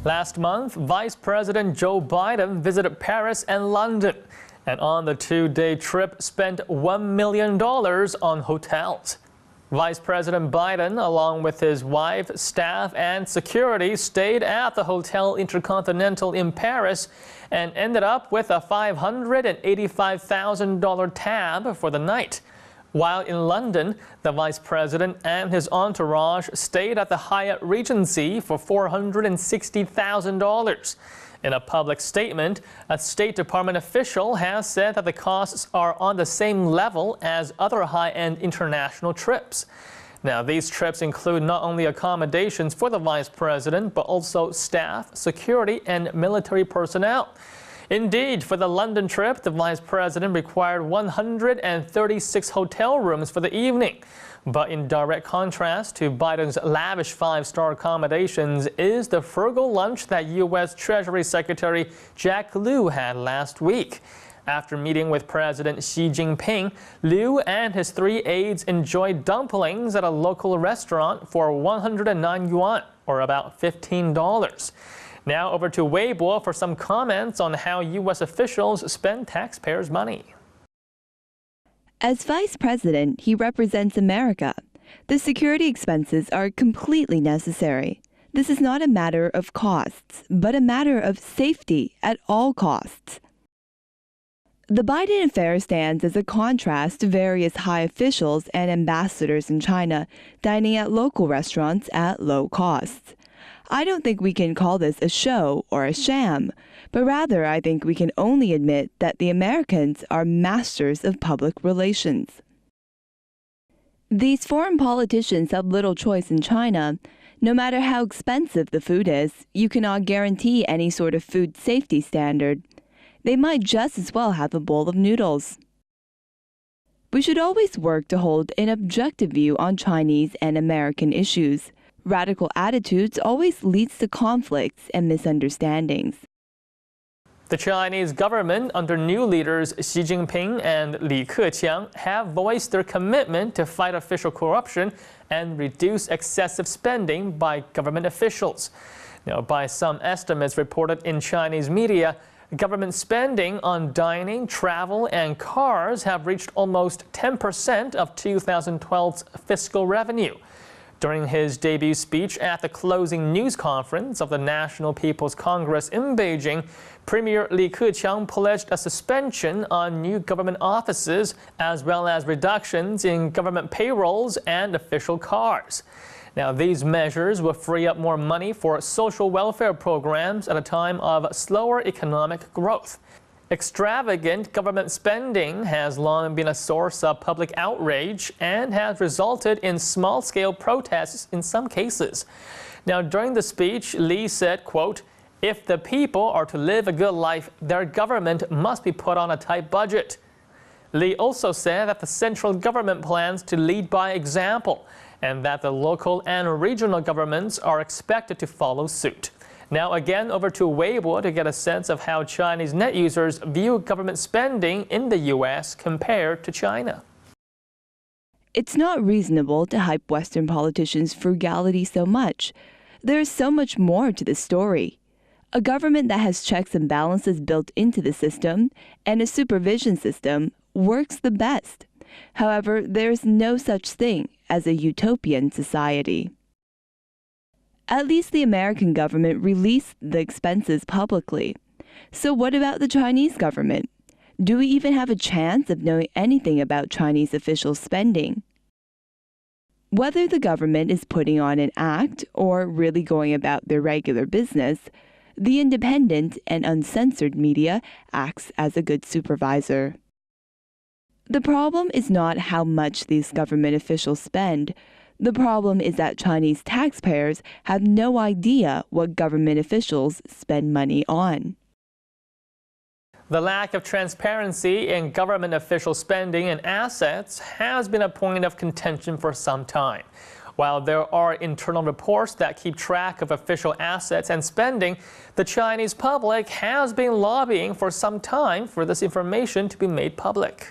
Last month, Vice President Joe Biden visited Paris and London, and on the two-day trip spent $1 million on hotels. Vice President Biden, along with his wife, staff, and security, stayed at the Hotel Intercontinental in Paris and ended up with a $585,000 tab for the night. While in London, the vice president and his entourage stayed at the Hyatt Regency for $460,000. In a public statement, a State Department official has said that the costs are on the same level as other high-end international trips. Now, these trips include not only accommodations for the vice president, but also staff, security, and military personnel. Indeed, for the London trip, the vice president required 136 hotel rooms for the evening. But in direct contrast to Biden's lavish five-star accommodations is the frugal lunch that U.S. Treasury Secretary Jack Lew had last week. After meeting with President Xi Jinping, Lew and his three aides enjoyed dumplings at a local restaurant for 109 yuan, or about $15. Now over to Weibo for some comments on how U.S. officials spend taxpayers' money. As vice president, he represents America. The security expenses are completely necessary. This is not a matter of costs, but a matter of safety at all costs. The Biden affair stands as a contrast to various high officials and ambassadors in China dining at local restaurants at low costs. I don't think we can call this a show or a sham, but rather I think we can only admit that the Americans are masters of public relations. These foreign politicians have little choice in China. No matter how expensive the food is, you cannot guarantee any sort of food safety standard. They might just as well have a bowl of noodles. We should always work to hold an objective view on Chinese and American issues. Radical attitudes always leads to conflicts and misunderstandings. The Chinese government under new leaders Xi Jinping and Li Keqiang have voiced their commitment to fight official corruption and reduce excessive spending by government officials. Now, by some estimates reported in Chinese media, government spending on dining, travel, and cars have reached almost 10% of 2012's fiscal revenue. During his debut speech at the closing news conference of the National People's Congress in Beijing, Premier Li Keqiang pledged a suspension on new government offices as well as reductions in government payrolls and official cars. Now, these measures will free up more money for social welfare programs at a time of slower economic growth. Extravagant government spending has long been a source of public outrage and has resulted in small-scale protests in some cases. Now, during the speech, Li said, quote, "If the people are to live a good life, their government must be put on a tight budget." Li also said that the central government plans to lead by example and that the local and regional governments are expected to follow suit. Now again, over to Weibo to get a sense of how Chinese net users view government spending in the U.S. compared to China. It's not reasonable to hype Western politicians' frugality so much. There is so much more to the story. A government that has checks and balances built into the system and a supervision system works the best. However, there is no such thing as a utopian society. At least the American government released the expenses publicly. So what about the Chinese government? Do we even have a chance of knowing anything about Chinese official spending? Whether the government is putting on an act or really going about their regular business, the independent and uncensored media acts as a good supervisor. The problem is not how much these government officials spend. The problem is that Chinese taxpayers have no idea what government officials spend money on. The lack of transparency in government official spending and assets has been a point of contention for some time. While there are internal reports that keep track of official assets and spending, the Chinese public has been lobbying for some time for this information to be made public.